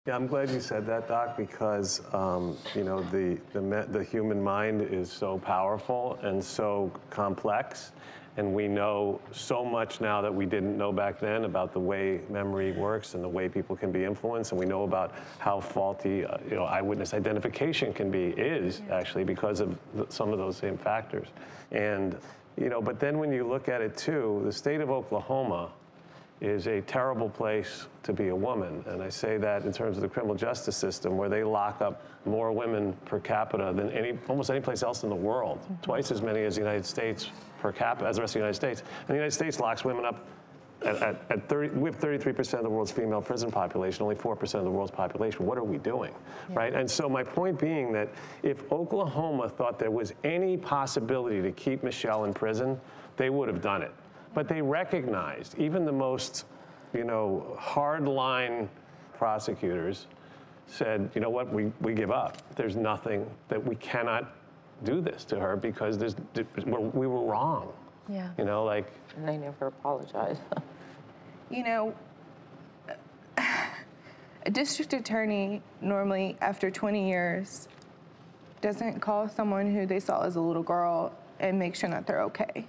Yeah, I'm glad you said that, Doc, because you know, the human mind is so powerful and so complex, and we know so much now that we didn't know back then about the way memory works and the way people can be influenced, and we know about how faulty you know, eyewitness identification is actually because of some of those same factors. And you know, but then when you look at it too, the state of Oklahoma is a terrible place to be a woman. And I say that in terms of the criminal justice system, where they lock up more women per capita than almost any place else in the world, twice as many as the United States per capita, as the rest of the United States. And the United States locks women up at 30, we have 33% of the world's female prison population, only 4% of the world's population. What are we doing, right? And so my point being that if Oklahoma thought there was any possibility to keep Michelle in prison, they would have done it. But they recognized, even the most, you know, hardline prosecutors said, you know what, we give up. There's nothing that we cannot do this to her because we were wrong. Yeah. You know, like. And they never apologized. You know, a district attorney normally, after 20 years, doesn't call someone who they saw as a little girl and make sure that they're okay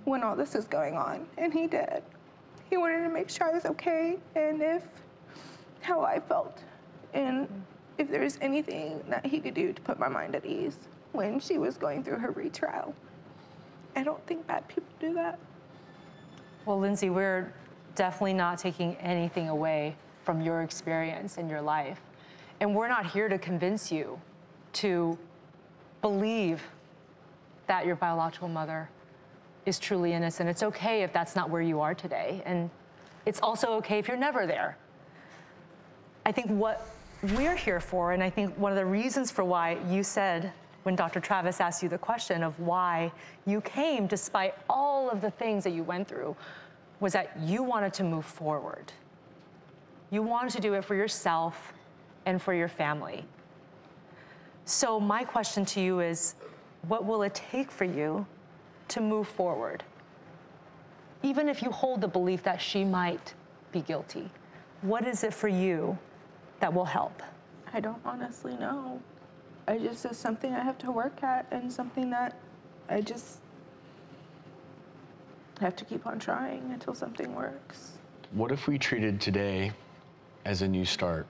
when all this is going on, and he did. He wanted to make sure I was okay, and how I felt, and if there was anything that he could do to put my mind at ease when she was going through her retrial. I don't think bad people do that. Well, Lindsay, we're definitely not taking anything away from your experience in your life, and we're not here to convince you to believe that your biological mother is truly innocent. It's okay if that's not where you are today. And it's also okay if you're never there. I think what we're here for, and I think one of the reasons for why you said, when Dr. Travis asked you the question of why you came despite all of the things that you went through, was that you wanted to move forward. You wanted to do it for yourself and for your family. So my question to you is, what will it take for you to move forward? Even if you hold the belief that she might be guilty, what is it for you that will help? I don't honestly know. It's something I have to work at, and something that I just have to keep on trying until something works. What if we treated today as a new start?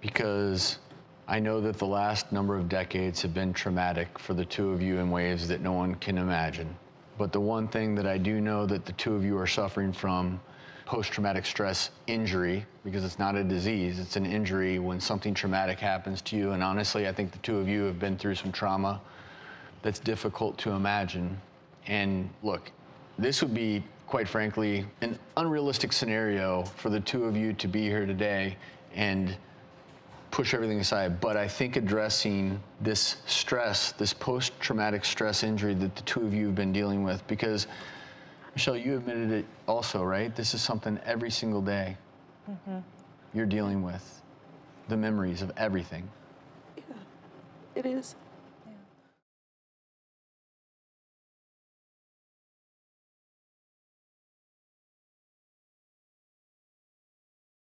Because I know that the last number of decades have been traumatic for the two of you in ways that no one can imagine. But the one thing that I do know that the two of you are suffering from, post-traumatic stress injury, because it's not a disease, it's an injury when something traumatic happens to you. And honestly, I think the two of you have been through some trauma that's difficult to imagine. And look, this would be, quite frankly, an unrealistic scenario for the two of you to be here today and push everything aside. But I think addressing this stress, this post-traumatic stress injury that the two of you have been dealing with, because Michelle, you admitted it also, right? This is something every single day you're dealing with, the memories of everything. Yeah, it is.